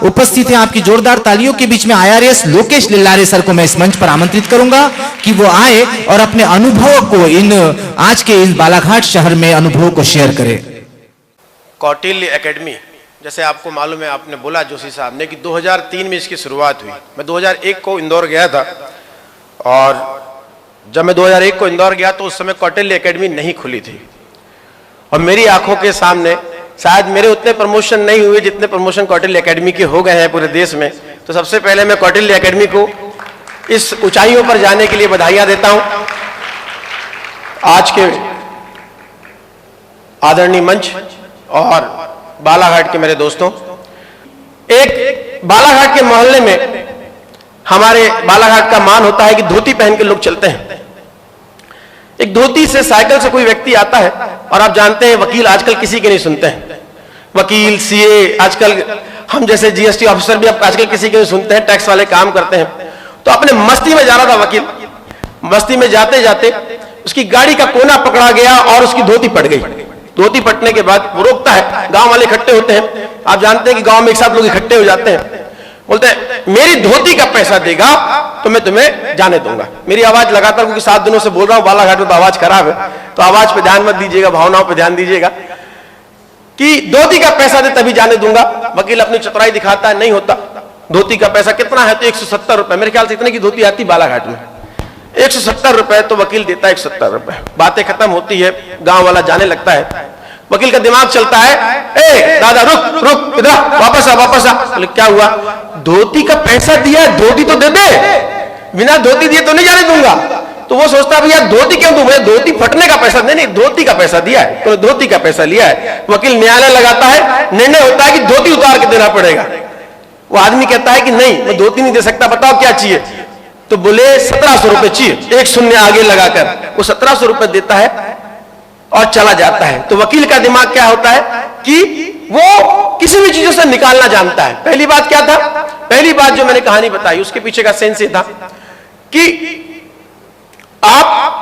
उपस्थित हैं। आपकी जोरदार तालियों के बीच में IRS लोकेश लिल्लारे सर को मैं इस मंच पर आमंत्रित करूंगा कि वो आए और अपने अनुभव को आज के इस बालाघाट शहर में अनुभव को शेयर करें। कौटिल्य एकेडमी, जैसे आपको मालूम है, आपने बोला जोशी साहब ने कि 2003 में इसकी शुरुआत हुई। मैं 2001 को इंदौर गया था और जब मैं 2001 को इंदौर गया तो उस समय कौटिल्य एकेडमी नहीं खुली थी और मेरी आंखों के सामने शायद मेरे उतने प्रमोशन नहीं हुए जितने प्रमोशन कौटिल्य एकेडमी के हो गए हैं पूरे देश में। तो सबसे पहले मैं कौटिल्य एकेडमी को इस ऊंचाइयों पर जाने के लिए बधाइयां देता हूं। आज के आदरणीय मंच और बालाघाट के मेरे दोस्तों, एक बालाघाट के मोहल्ले में हमारे बालाघाट का मान होता है कि धोती पहन के लोग चलते हैं। एक धोती से साइकिल से कोई व्यक्ति आता है और आप जानते हैं वकील आजकल किसी के नहीं सुनते हैं। वकील, सीए, आजकल हम जैसे जीएसटी ऑफिसर भी अब आजकल किसी के नहीं सुनते हैं, टैक्स वाले काम करते हैं। तो अपने मस्ती में जा रहा था वकील, मस्ती में जाते जाते उसकी गाड़ी का कोना पकड़ा गया और उसकी धोती फट गई। धोती फटने के बाद वो रोकता है, गांव वाले इकट्ठे होते हैं। आप जानते हैं कि गांव में एक साथ लोग इकट्ठे हो जाते हैं, बोलते हैं मेरी धोती का पैसा देगा तो मैं तुम्हें जाने दूंगा। मेरी आवाज लगातार, क्योंकि 7 दिनों से बोल रहा हूं बालाघाट में तो आवाज खराब है, तो आवाज पे ध्यान मत दीजिएगा, भावनाओं पे ध्यान दीजिएगा कि धोती का पैसा दे तभी जाने दूंगा। वकील अपनी चतुराई दिखाता है, नहीं होता। धोती का पैसा कितना है? तो 170 रुपए, मेरे ख्याल से इतने की धोती आती बालाघाट में, 170 रुपए। तो वकील देता है 170 रुपए। बातें खत्म होती है, गांव वाला जाने लगता है। वकील का दिमाग चलता है, ए दादा रुक रुक, इधर वापस आ वापस आ। क्या हुआ? धोती का पैसा दिया, धोती तो दे दे, बिना धोती दिए तो नहीं जाने दूंगा। तो वो सोचता है भैया धोती क्यों दूं, मुझे धोती फटने का पैसा नहीं, धोती का पैसा दिया है तो धोती का पैसा लिया है। वकील न्यायालय लगाता है, निर्णय होता है कि धोती उतार के देना पड़ेगा। वो आदमी कहता है कि नहीं, मैं धोती नहीं दे सकता, बताओ क्या चाहिए? तो बोले 1700 रुपए चाहिए, एक शून्य आगे लगाकर वो 1700 रुपए देता है और चला जाता है। तो वकील का दिमाग क्या होता है कि वो किसी भी चीजों से निकालना जानता है। पहली बात क्या था? पहली बात जो मैंने कहानी बताई उसके पीछे का सेंस ये था कि आप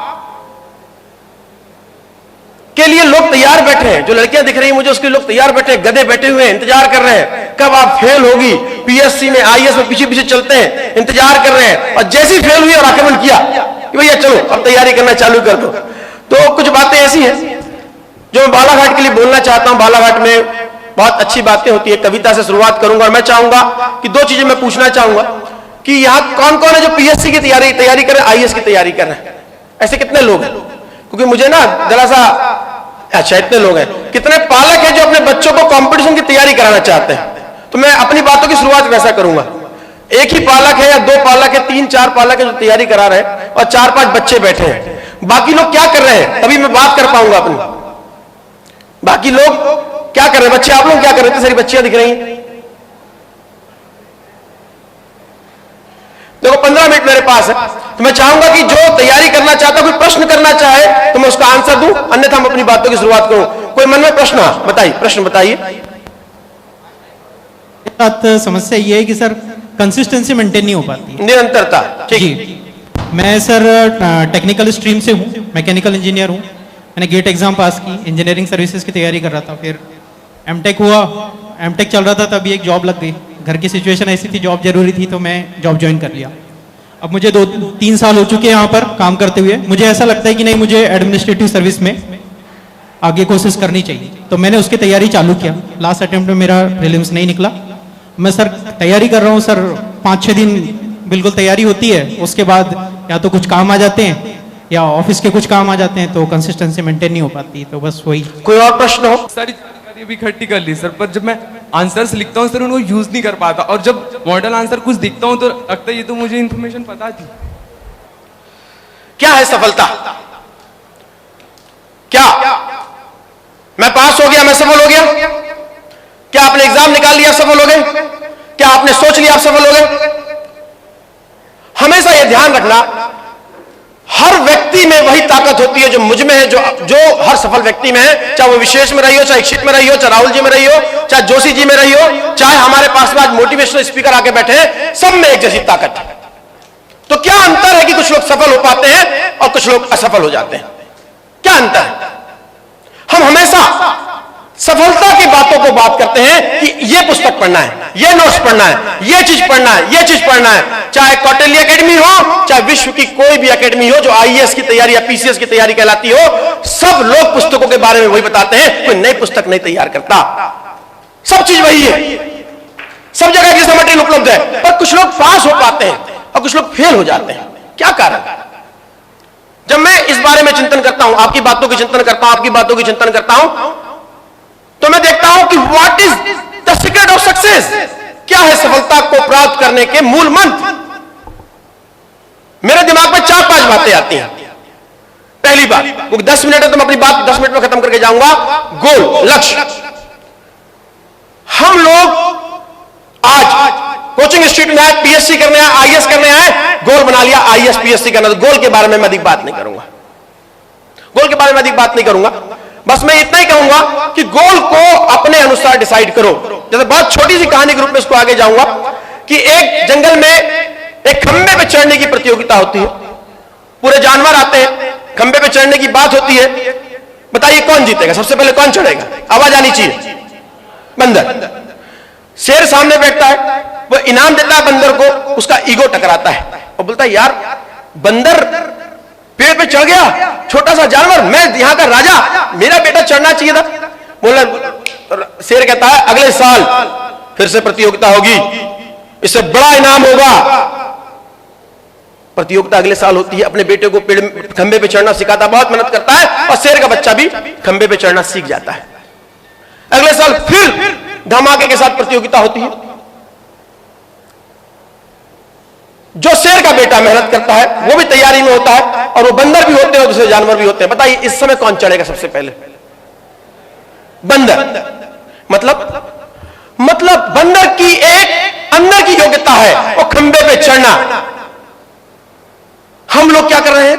के लिए लोग तैयार बैठे हैं, जो लड़कियां दिख रही हैं मुझे उसके लोग तैयार बैठे हैं, गधे बैठे हुए हैं, इंतजार कर रहे हैं कब आप फेल होगी। पीएससी में, आईएएस में पीछे पीछे चलते हैं, इंतजार कर रहे हैं, और जैसी फेल हुई और आक्रमण किया कि भैया चलो अब तैयारी करना चालू कर दो। तो कुछ बातें ऐसी हैं जो मैं बालाघाट के लिए बोलना चाहता हूं। बालाघाट में बहुत अच्छी बातें होती है। कविता से शुरुआत करूंगा और मैं चाहूंगा कि 2 चीजें मैं पूछना चाहूंगा कि यहां कौन कौन है जो पीएससी की तैयारी कर रहे हैं, आईएएस की तैयारी कर रहे हैं? ऐसे कितने लोग हैं? क्योंकि मुझे ना जरा सा, अच्छा इतने लोग हैं। कितने पालक हैं जो अपने बच्चों को कंपटीशन की तैयारी कराना चाहते हैं? तो मैं अपनी बातों की शुरुआत वैसा करूंगा। एक ही पालक है या 2 पालक है, 3-4 पालक है जो तैयारी करा रहे हैं और 4-5 बच्चे बैठे हैं। बाकी लोग क्या कर रहे हैं? तभी मैं बात कर पाऊंगा अपनी। बाकी लोग क्या कर रहे हैं? बच्चे, आप लोग क्या कर रहे हैं? सारी बच्चियां दिख रही हैं। देखो 15 मिनट मेरे पास है, तो मैं चाहूंगा कि जो तैयारी करना चाहता, कोई प्रश्न करना चाहे तो मैं उसका आंसर दूं, अन्यथा हम अपनी बातों की शुरुआत करूं। कोई मन में प्रश्न? बताइए, प्रश्न बताइए। बात समस्या ये है कि सर कंसिस्टेंसी मेंटेन नहीं हो पाती है, निरंतरता। ठीक। मैं सर टेक्निकल स्ट्रीम से हूँ, मैकेनिकल इंजीनियर हूँ। मैंने गेट एग्जाम पास की, इंजीनियरिंग सर्विसेज की तैयारी कर रहा था। फिर एमटेक हुआ, एमटेक चल रहा था, तभी एक जॉब लग गई। घर की सिचुएशन ऐसी थी, जॉब जरूरी थी, तो मैं जॉब ज्वाइन कर लिया। अब मुझे 2-3 साल हो चुके हैं यहाँ पर काम करते हुए। मुझे ऐसा लगता है कि नहीं, मुझे एडमिनिस्ट्रेटिव सर्विस में आगे कोशिश करनी चाहिए, तो मैंने उसकी तैयारी चालू किया। लास्ट अटेम्प्ट में मेरा प्रीलिम्स नहीं निकला। मैं सर तैयारी कर रहा हूँ सर, 5-6 दिन बिल्कुल तैयारी होती है, उसके बाद या तो कुछ काम आ जाते हैं या ऑफिस के कुछ काम आ जाते हैं, तो कंसिस्टेंसी मेंटेन नहीं हो पाती। तो बस वही। कोई और प्रश्न हो? सारी जानकारी भी इकट्ठी कर ली सर, पर जब मैं आंसर्स लिखता हूँ सर उनको यूज नहीं कर पाता, और जब मॉडल आंसर कुछ दिखता हूँ तो लगता है ये तो मुझे इन्फॉर्मेशन पता थी। क्या है सफलता? क्या मैं पास हो गया, मैं सफल हो गया? क्या आपने एग्जाम निकाल लिया, सफल हो गए? क्या आपने सोच लिया, आप सफल हो गए? हमेशा यह ध्यान रखना, हर व्यक्ति में वही ताकत होती है जो मुझ में है, जो हर सफल व्यक्ति में है। चाहे वो विशेष में रही हो, चाहे इक्षित में रही हो, चाहे राहुल जी में रही हो, चाहे जोशी जी में रही हो, चाहे हमारे पास में आज मोटिवेशनल स्पीकर आके बैठे हैं, सब में एक जैसी ताकत है। तो क्या अंतर है कि कुछ लोग सफल हो पाते हैं और कुछ लोग असफल हो जाते हैं? क्या अंतर है? हम हमेशा सफलता की बातों को बात करते हैं कि ये पुस्तक पढ़ना है, ये नोट्स पढ़ना है, ये चीज पढ़ना है, ये चीज पढ़ना है। चाहे कौटिल्य एकेडमी हो, चाहे विश्व की कोई भी एकेडमी हो जो आईएएस की तैयारी या पीसीएस की तैयारी कहलाती हो, सब लोग पुस्तकों के बारे में वही बताते हैं, कोई नई पुस्तक नहीं तैयार करता। सब चीज वही है, सब जगह जैसा मटेरियल उपलब्ध है, पर कुछ लोग पास हो पाते हैं और कुछ लोग फेल हो जाते हैं। क्या कारण? जब मैं इस बारे में चिंतन करता हूं, आपकी बातों की चिंतन करता हूं, आपकी बातों की चिंतन करता हूं, तो मैं देखता हूं कि what is the secret of success, क्या है सफलता को प्राप्त करने के मूल मंत्र। मेरे दिमाग में 4-5 बातें आती हैं। पहली बात, क्योंकि 10 मिनट है तो मैं अपनी बात 10 मिनट में खत्म करके जाऊंगा। गोल, लक्ष्य। हम लोग आज कोचिंग इंस्टीट्यूट में आए, पीएचडी करने आए, आईएएस करने आए, गोल बना लिया आईएएस पीएचडी करना। तो गोल के बारे में मैं अधिक बात नहीं करूंगा, गोल के बारे में अधिक बात नहीं करूंगा। बस मैं इतना ही कहूंगा कि गोल को अपने अनुसार डिसाइड करो। जैसे बहुत छोटी सी कहानी के रूप में इसको आगे जाऊंगा कि एक जंगल में एक खंबे पे चढ़ने की प्रतियोगिता होती है, पूरे जानवर आते हैं, खंबे पे चढ़ने की बात होती है। बताइए कौन जीतेगा, सबसे पहले कौन चढ़ेगा? आवाज आनी चाहिए। बंदर। शेर सामने बैठता है, वो इनाम देता है बंदर को, उसका ईगो टकराता है और बोलता है यार बंदर पेड़ पे चढ़ गया, छोटा सा जानवर, मैं यहां का राजा, मेरा बेटा चढ़ना चाहिए था। बोला, शेर कहता है अगले साल फिर से प्रतियोगिता होगी, इससे बड़ा इनाम होगा। प्रतियोगिता अगले साल होती है, अपने बेटे को पेड़ खंबे पे चढ़ना सिखाता, बहुत मेहनत करता है और शेर का बच्चा भी खंबे पे चढ़ना सीख जाता है। अगले साल फिर धमाके के साथ प्रतियोगिता होती है। जो शेर का बेटा मेहनत करता है वो भी तैयारी में होता है और वो बंदर भी होते हैं और दूसरे जानवर भी होते हैं। बताइए इस समय कौन चढ़ेगा सबसे पहले? बंदर। मतलब बंदर की एक अंदर की योग्यता है वो खंबे पे चढ़ना। हम लोग क्या कर रहे हैं?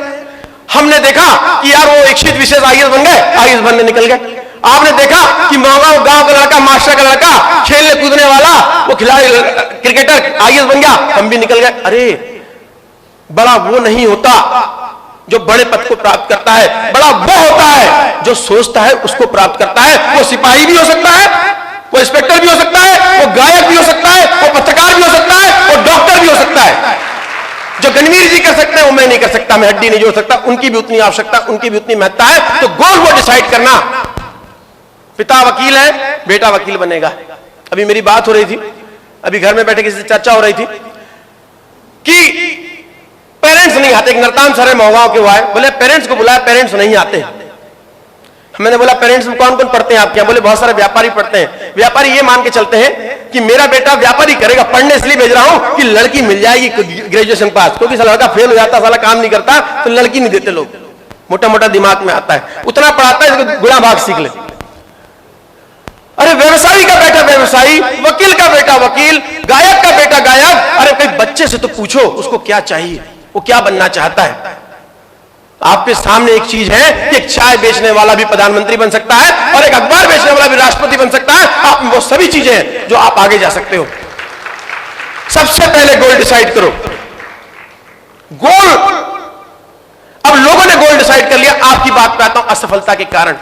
हमने देखा कि यार वो इच्छित विशेष आईएएस बन गए, आईएएस बनने निकल गए। आपने देखा कि गांव का लड़का, मास्टर का लड़का, खेलने कूदने वाला, वो खिलाड़ी क्रिकेटर आईएएस बन गया, हम भी निकल गए। अरे बड़ा वो नहीं होता जो बड़े पद को प्राप्त करता है, बड़ा वो होता है जो सोचता है उसको प्राप्त करता है। वो सिपाही भी हो सकता है, वो इंस्पेक्टर भी हो सकता है, वो गायक भी हो सकता है, वो पत्रकार भी हो सकता है, वो डॉक्टर भी हो सकता है। जो गणवीर जी कर सकते हैं वो मैं नहीं कर सकता, मैं हड्डी नहीं जोड़ सकता, उनकी भी उतनी आवश्यकता, उनकी भी उतनी महत्ता है। तो गोल वो डिसाइड करना। पिता वकील है, बेटा वकील बनेगा। अभी मेरी बात हो रही थी, अभी घर में बैठे किसी से चर्चा हो रही थी कि पेरेंट्स नहीं आते। एक नरताम सर है मोहगांव के, वो आए, बोले पेरेंट्स को बुलाया, पेरेंट्स नहीं आते। मैंने बोला पेरेंट्स में कौन कौन पढ़ते हैं आपके यहाँ? बोले बहुत सारे व्यापारी पढ़ते हैं। व्यापारी ये मान के चलते हैं कि मेरा बेटा व्यापारी करेगा, पढ़ने इसलिए भेज रहा हूं कि लड़की मिल जाएगी ग्रेजुएशन पास, क्योंकि लड़का फेल हो जाता, साला काम नहीं करता तो लड़की नहीं देते लोग। मोटा मोटा दिमाग में आता है, उतना पढ़ाता है गुणा भाग सीख ले। अरे व्यवसायी का बेटा व्यवसायी, वकील का बेटा वकील, गायक का बेटा गायक। अरे कोई बच्चे से तो पूछो उसको क्या चाहिए, वो क्या बनना चाहता है। आपके सामने एक चीज है कि एक चाय बेचने वाला भी प्रधानमंत्री बन सकता है और एक अखबार बेचने वाला भी राष्ट्रपति बन सकता है। आप वो सभी चीजें हैं जो आप आगे जा सकते हो। सबसे पहले गोल डिसाइड करो। गोल, अब लोगों ने गोल डिसाइड कर लिया। आपकी बात पे आता हूं, असफलता के कारण।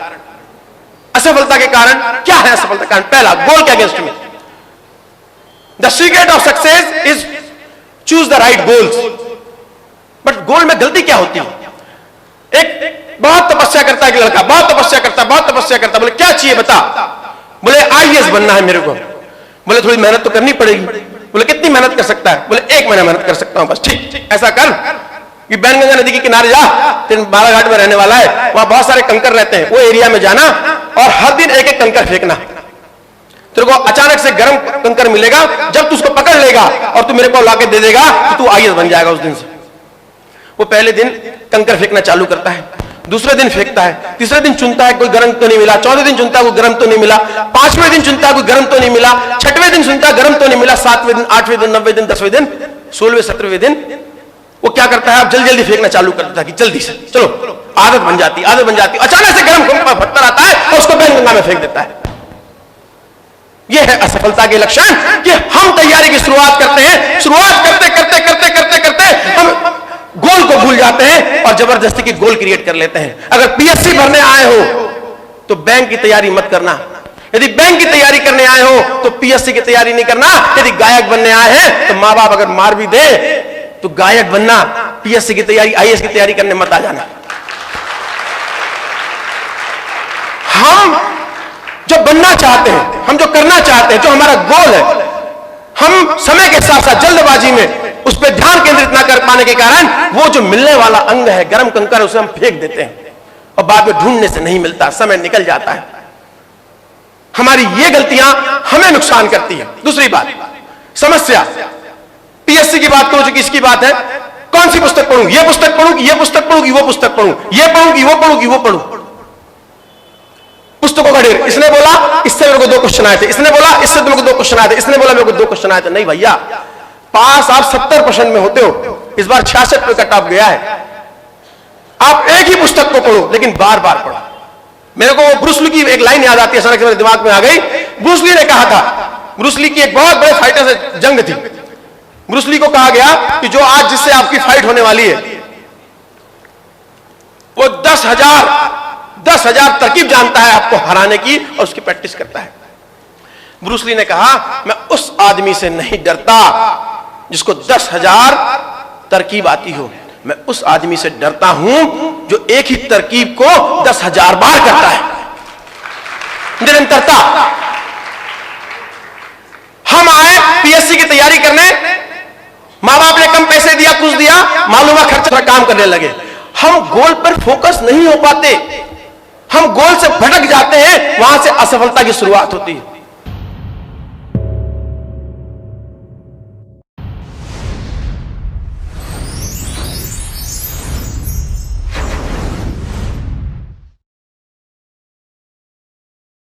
असफलता के कारण क्या है? असफलता के कारण पहला, गोल के अगेंस्ट में। The secret of success is choose the right goals. But गोल में गलती क्या होती है? एक बहुत तपस्या करता है कि लड़का, बहुत तपस्या करता है, बोले क्या चाहिए बता? बोले आईएएस बनना है मेरे को। बोले थोड़ी मेहनत तो करनी पड़ेगी। बोले कितनी मेहनत कर सकता है? बोले 1 महीना मेहनत कर सकता हूं बस। ठीक, ऐसा कर कि बैनगंगा नदी के किनारे जा, तेरे बालाघाट में रहने वाला है, वहां बहुत सारे कंकर रहते हैं, वो एरिया में जाना और हर दिन एक एक कंकर फेंकना। तेरे को अचानक से गर्म कंकर मिलेगा, जब तू उसको पकड़ लेगा और तू मेरे को लाके दे देगा तो तू आईएएस बन जाएगा उस दिन से। वो पहले दिन कंकर फेंकना चालू करता है, दूसरे दिन फेंकता है, तीसरे दिन चुनता है कोई गर्म तो नहीं मिला, चौथे दिन चुनता है कोई गर्म तो नहीं मिला, 5वें दिन चुनता है कोई गर्म तो नहीं मिला, 6वें दिन चुनता है गर्म तो नहीं मिला, 7वें दिन, 8वें दिन, 9वें दिन, 10वें दिन, 16वें 17वें दिन वो क्या करता है? अब जल्दी जल्दी फेंकना चालू करता है कि जल्दी से चलो, आदत बन जाती। अचानक से गर्म पत्थर आता है और उसको बैनगंगा में फेंक देता है। यह है असफलता के लक्षण कि हम तैयारी की शुरुआत करते हैं, शुरुआत करते करते करते करते करते हम गोल को भूल जाते हैं और जबरदस्ती की गोल क्रिएट कर लेते हैं। अगर पीएससी भरने आए हो तो बैंक की तैयारी मत करना, यदि बैंक की तैयारी करने आए हो तो पीएससी की तैयारी नहीं करना। यदि गायक बनने आए हैं तो मां बाप अगर मार भी दे तो गायक बनना, पीएससी की तैयारी, आईएएस की तैयारी करने मत आ जाना। हम जो बनना चाहते हैं, हम जो करना चाहते हैं, जो हमारा गोल है, हम समय के साथ साथ जल्दबाजी में उस पर ध्यान केंद्रित ना कर पाने के कारण वो जो मिलने वाला अंग है, गर्म कंकर, उसे हम फेंक देते हैं और बाद में ढूंढने से नहीं मिलता, समय निकल जाता है। हमारी ये गलतियां हमें नुकसान करती है। दूसरी बात, समस्या, पीएससी की बात करूं, किसकी बात है, कौन सी पुस्तक पढ़ूं, ये पुस्तक पढ़ूं कि ये पुस्तक पढ़ूं कि वो पुस्तक पढ़ूं, ये पढ़ूं कि वो पढ़ूं कि वो पढ़ूं, पुस्तकों का ढेर। इसने बोला इससे मेरे को 2 क्वेश्चन आए थे, इसने बोला इससे मेरे को 2 क्वेश्चन आए थे, इसने बोला मेरे को 2 क्वेश्चन आए थे। नहीं भैया, पास आप 70% में होते हो, इस बार 66 पे कट ऑफ गया है। आप एक ही पुस्तक को पढ़ो लेकिन बार बार पढ़ो। मेरे को ब्रूस ली की एक लाइन याद आती है, अचानक से मेरे दिमाग में आ गई। ब्रूस ली ने कहा था, ब्रूस ली की एक बहुत बड़े फाइटर से जंग थी। ब्रूस ली को कहा गया कि जो आज जिससे आपकी फाइट होने वाली है वो 10,000 तरकीब जानता है आपको हराने की और उसकी प्रैक्टिस करता है। ब्रूस ली ने कहा मैं उस आदमी से नहीं डरता जिसको 10,000 तरकीब आती हो, मैं उस आदमी से डरता हूं जो एक ही तरकीब को 10,000 बार करता है, निरंतरता। हम आए पीएससी की तैयारी करने, मां बाप ने कम पैसे दिया, कुछ दिया, मालूम है खर्चा, काम करने लगे। हम गोल पर फोकस नहीं हो पाते, हम गोल से भटक जाते हैं, वहां से असफलता की शुरुआत होती है।